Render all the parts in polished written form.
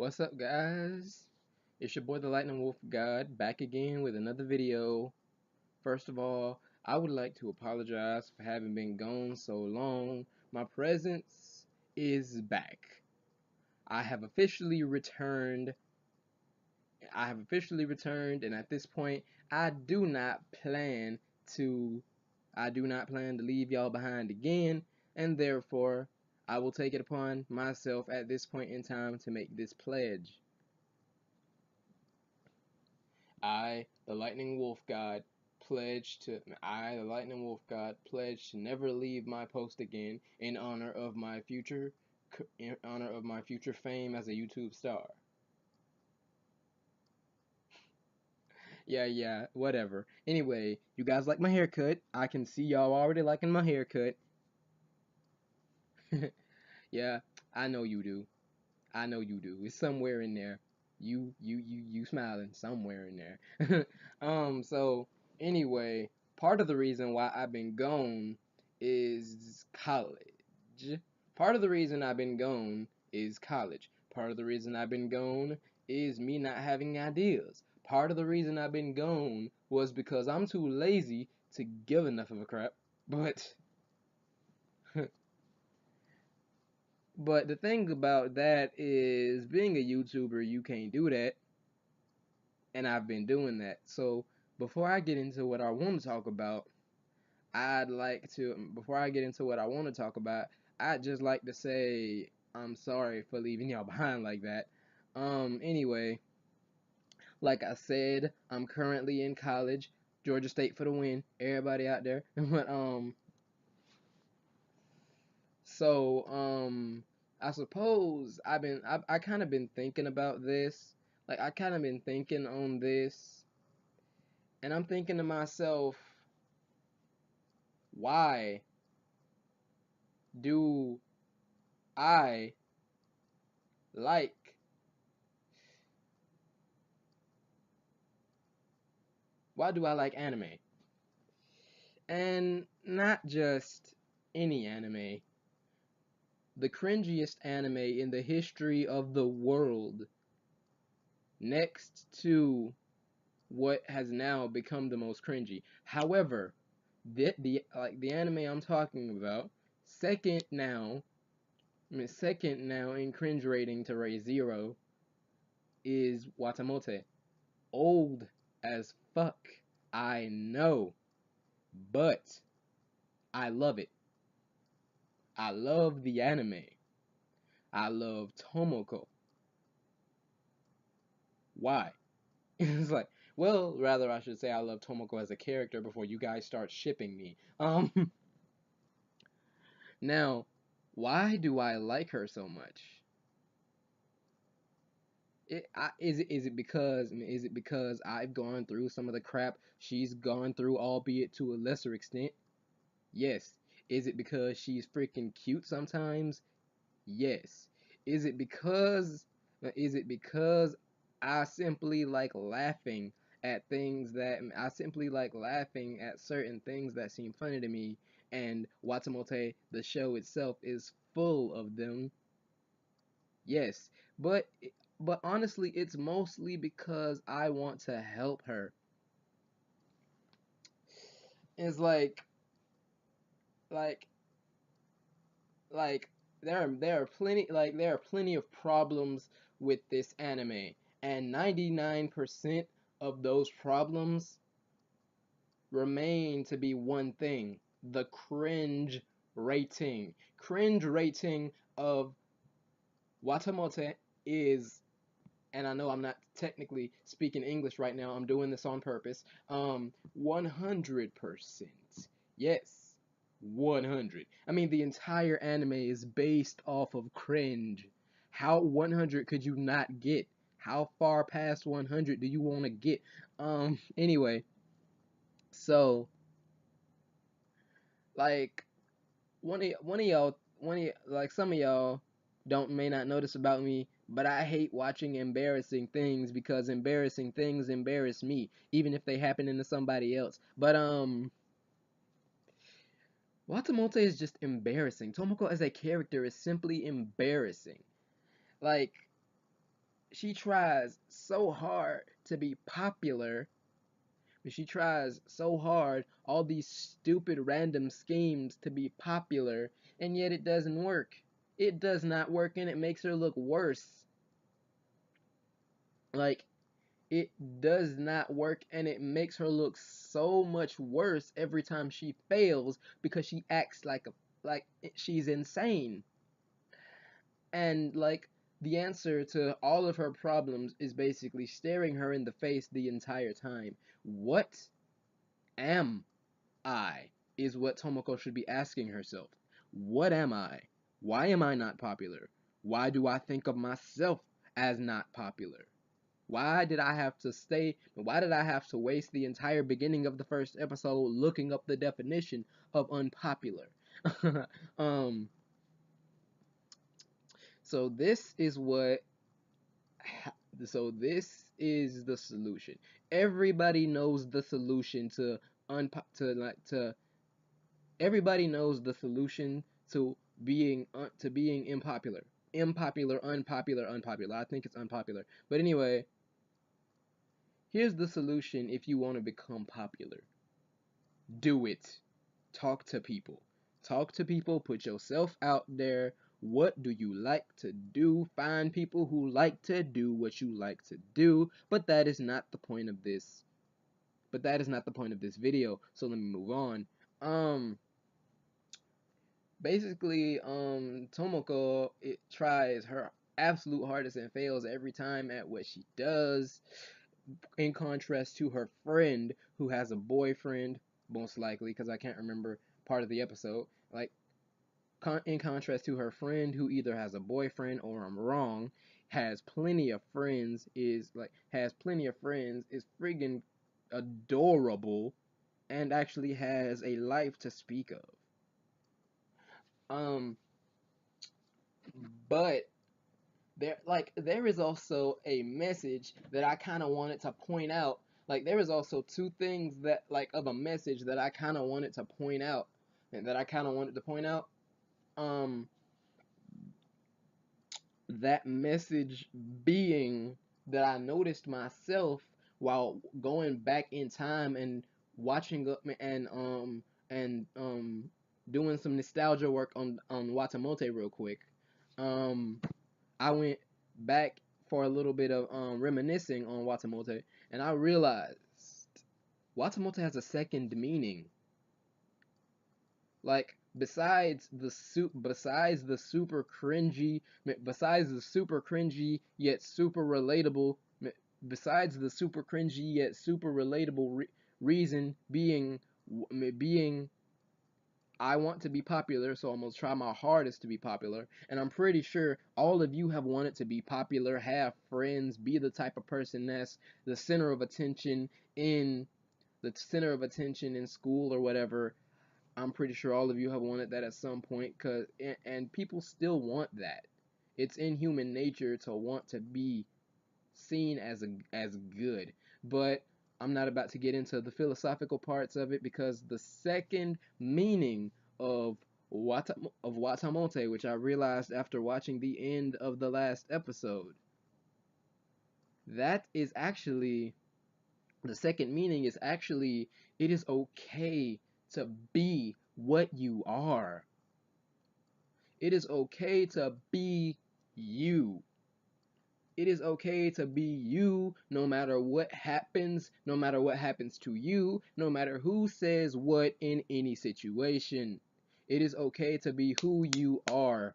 What's up, guys? It's your boy, the Lightning Wolf God, back again with another video. First of all, I would like to apologize for having been gone so long. My presence is back. I have officially returned. And at this point, I do not plan to. I do not plan to leave y'all behind again, and therefore, I will take it upon myself at this point in time to make this pledge. I, the Lightning Wolf God, the Lightning Wolf God, pledge to never leave my post again in honor of my future, fame as a YouTube star. Yeah, whatever. Anyway, you guys like my haircut. I can see y'all already liking my haircut. Yeah, I know you do. I know you do. It's somewhere in there. You smiling somewhere in there. So anyway, part of the reason why I've been gone is college. Part of the reason I've been gone is college. Part of the reason I've been gone is me not having ideas. Part of the reason I've been gone was because I'm too lazy to give enough of a crap. But But the thing about that is, being a YouTuber, you can't do that, and I've been doing that. So before I get into what I want to talk about, before I get into what I want to talk about, I'd just like to say I'm sorry for leaving y'all behind like that. Anyway, like I said, I'm currently in college, Georgia State for the win. Everybody out there, but So, I suppose I kind of been thinking about this. Like, I kind of been thinking on this, and I'm thinking to myself, why do I like, why do I like anime? And not just any anime, the cringiest anime in the history of the world, next to what has now become the most cringy. However, the anime I'm talking about, second now, second now in cringe rating to rate 0 is Watamote. Old as fuck, I know, but I love it. I love the anime. I love Tomoko. Why? It's like, well, rather I should say I love Tomoko as a character before you guys start shipping me. Now, why do I like her so much? Is it because I've gone through some of the crap she's gone through, albeit to a lesser extent? Yes. Is it because she's freaking cute sometimes? Yes. Is it because is it because I simply like laughing I simply like laughing at certain things that seem funny to me, and Watamote, the show itself, is full of them? Yes, but honestly, it's mostly because I want to help her. It's like like there are plenty of problems with this anime, and 99% of those problems remain to be one thing: the cringe rating. Cringe rating of Watamote is, and I know I'm not technically speaking English right now, I'm doing this on purpose. 100%. Yes, 100. I mean, the entire anime is based off of cringe. How 100 could you not get? How far past 100 do you want to get? Anyway, so like like some of y'all don't may not notice about me, but I hate watching embarrassing things because embarrassing things embarrass me, even if they happen into somebody else. But Watamote is just embarrassing. Tomoko as a character is simply embarrassing. Like, she tries so hard to be popular. She tries so hard, all these stupid random schemes to be popular, and yet it doesn't work. It does not work, and it makes her look worse. Like, it does not work, and it makes her look so much worse every time she fails because she acts like she's insane. And like, the answer to all of her problems is basically staring her in the face the entire time. What am I? Is what Tomoko should be asking herself. What am I? Why am I not popular? Why do I think of myself as not popular? Why did I have to stay? Why did I have to waste the entire beginning of the first episode looking up the definition of unpopular? um, so this is what. So this is the solution. Everybody knows the solution to to everybody knows the solution to being unpopular. Unpopular, unpopular, unpopular. I think it's unpopular. But anyway, here's the solution if you want to become popular. Do it. Talk to people. Talk to people, put yourself out there. What do you like to do? Find people who like to do what you like to do, but that is not the point of this. But that is not the point of this video. So let me move on. Basically, Tomoko it tries her absolute hardest and fails every time at what she does. In contrast to her friend who has a boyfriend, most likely, because I can't remember part of the episode. Like, in contrast to her friend who either has a boyfriend or I'm wrong, has plenty of friends, is friggin' adorable, and actually has a life to speak of. Um, but there is also a message that I kind of wanted to point out. Like, there is also two things that of a message that I kind of wanted to point out, and that I kind of wanted to point out. Um, that message being that I noticed myself while going back in time and watching and doing some nostalgia work on Watamote real quick. Um, I went back for a little bit of reminiscing on Watamote, and I realized Watamote has a second meaning. Like, besides the super cringy yet super relatable, besides the super cringy yet super relatable reason being I want to be popular, so I'm gonna try my hardest to be popular. And I'm pretty sure all of you have wanted to be popular, have friends, be the type of person that's the center of attention in school or whatever. I'm pretty sure all of you have wanted that at some point, and people still want that. It's in human nature to want to be seen as good. But I'm not about to get into the philosophical parts of it, because the second meaning of Watamote, which I realized after watching the end of the last episode, that is actually the second meaning is actually it is okay to be what you are. It is okay to be you. It is okay to be you no matter what happens, no matter what happens to you, no matter who says what in any situation. It is okay to be who you are.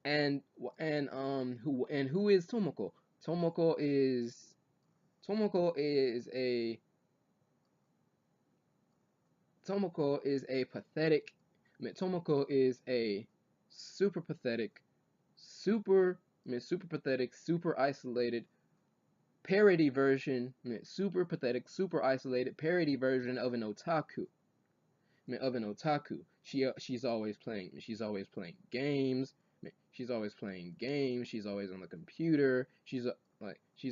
And who is Tomoko? Tomoko is Tomoko is a Tomoko is a pathetic Tomoko is a super pathetic, super pathetic, super isolated parody version, super pathetic, super isolated parody version of an otaku. She's always playing. She's always playing games. She's always playing games. She's always on the computer. She's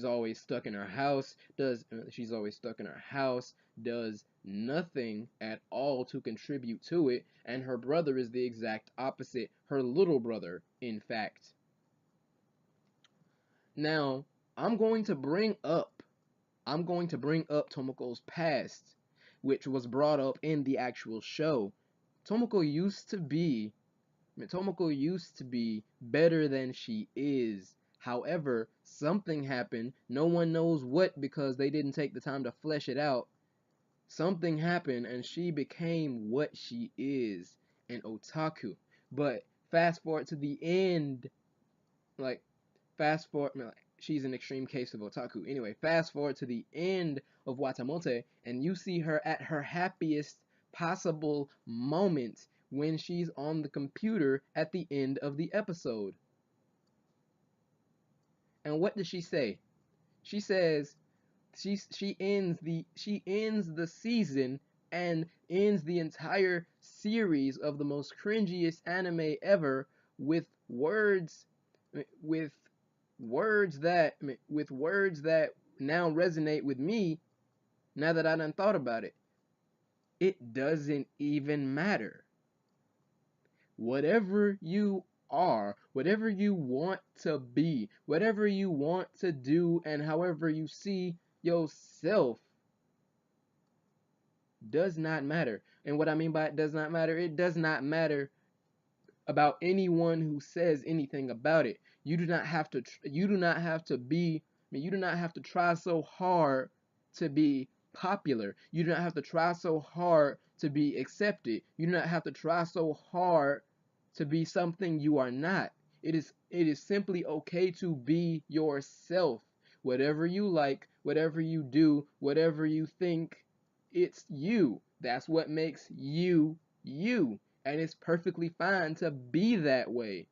always stuck in her house. She's always stuck in her house. Does nothing at all to contribute to it. And her brother is the exact opposite. Her little brother, in fact. Now, I'm going to bring up I'm going to bring up Tomoko's past, which was brought up in the actual show. Tomoko used to be Tomoko used to be better than she is. However, something happened. No one knows what because they didn't take the time to flesh it out. Something happened and she became what she is, an otaku. But fast forward to the end, like fast forward, like, she's an extreme case of otaku. Anyway, fast forward to the end of Watamote, and you see her at her happiest possible moment when she's on the computer at the end of the episode. And what does she say? She says she ends the season and ends the entire series of the most cringiest anime ever with words with words that now resonate with me now that I done thought about it. It doesn't even matter. Whatever you are, whatever you want to be, whatever you want to do, and however you see yourself does not matter. And what I mean by it does not matter, it does not matter about anyone who says anything about it. You do not have to you do not have to be I mean, you do not have to try so hard to be popular. You do not have to try so hard to be accepted. You do not have to try so hard to be something you are not. It is simply okay to be yourself. Whatever you like, whatever you do, whatever you think, it's you. That's what makes you you, and it's perfectly fine to be that way.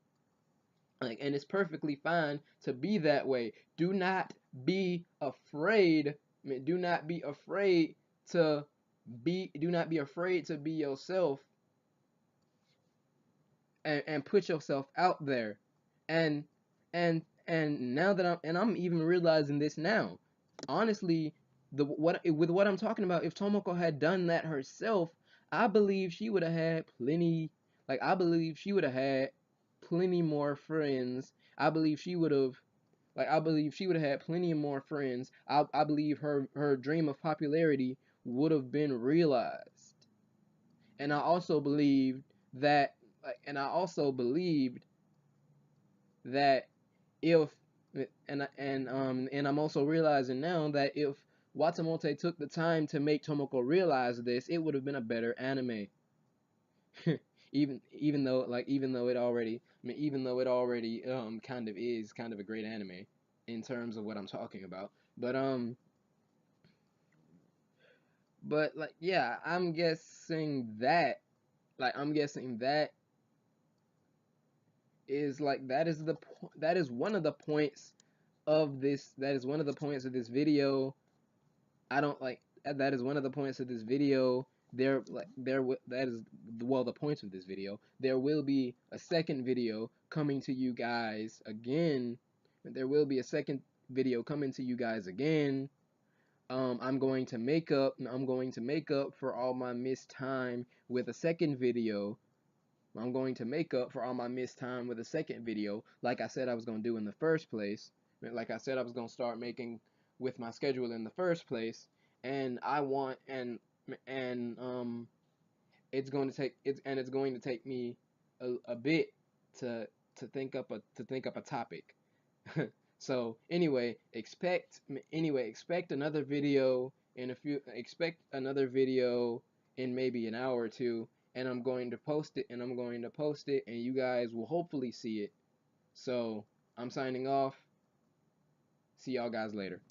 And it's perfectly fine to be that way. Do not be afraid. Do not be afraid to be yourself, and put yourself out there. And and and now that I'm even realizing this now. Honestly, what I'm talking about, if Tomoko had done that herself, I believe she would have had plenty. I believe she would have had plenty more friends. I believe she would have had plenty more friends. I believe her dream of popularity would have been realized. And I also believed that and I also believed that if and I'm also realizing now that if Watamote took the time to make Tomoko realize this, it would have been a better anime. Even though it already kind of is kind of a great anime in terms of what I'm talking about. But yeah, I'm guessing that that is one of the points of this that is one of the points of this video. I don't like That is one of the points of this video. That is, well, the points of this video. There will be a second video coming to you guys again. There will be a second video coming to you guys again. I'm going to make up for all my missed time with a second video. I'm going to make up for all my missed time with a second video, like I said I was going to do in the first place. Like I said I was going to start making with my schedule in the first place. And I want and it's going to take me a bit to think up a topic. So expect another video in maybe an hour or two, and I'm going to post it, and you guys will hopefully see it. So I'm signing off. See y'all guys later.